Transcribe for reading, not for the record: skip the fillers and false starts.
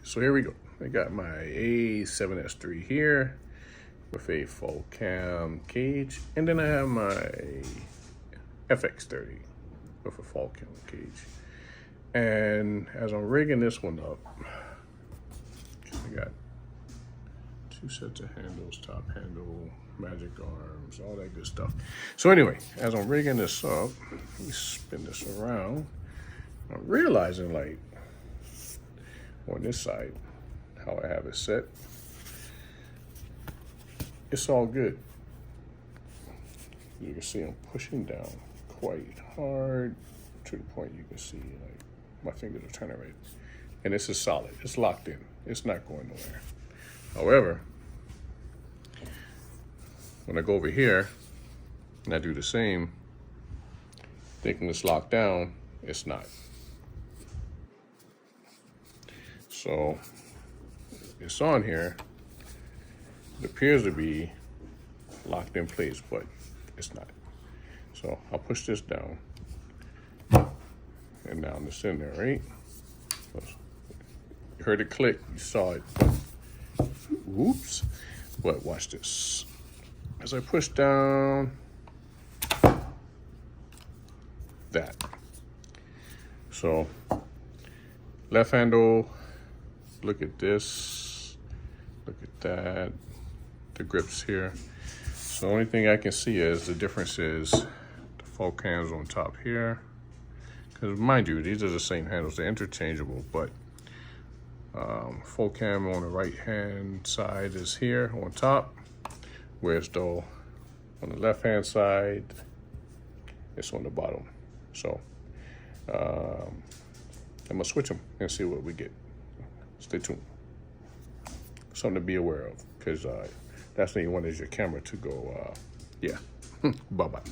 So here we go. I got my A7S3 here with a Falcam cage, and then I have my FX30 with a Falcam cage. And as I'm rigging this one up, I got two sets of handles, top handle, magic arms, all that good stuff. So anyway, as I'm rigging this up, let me spin this around. I'm realizing, like, on this side, how I have it set, it's all good. You can see I'm pushing down quite hard to the point you can see, like, my fingers are turning right. And this is solid, it's locked in. It's not going nowhere. However, when I go over here and I do the same, thinking it's locked down, it's not. So it's on here. It appears to be locked in place, but it's not. So I'll push this down, and now it's in there, right? You heard it click, you saw it. Whoops. But watch this. As I push down, that. So left handle, look at this, look at that, the grips here. So the only thing I can see is the difference is the Falcam's on top here. Because mind you, these are the same handles, they're interchangeable, but Falcam on the right hand side is here on top, whereas though on the left hand side, it's on the bottom. So I'm gonna switch them and see what we get. Stay tuned. Something to be aware of, because that's when you want is your camera to go, yeah. Bye-bye.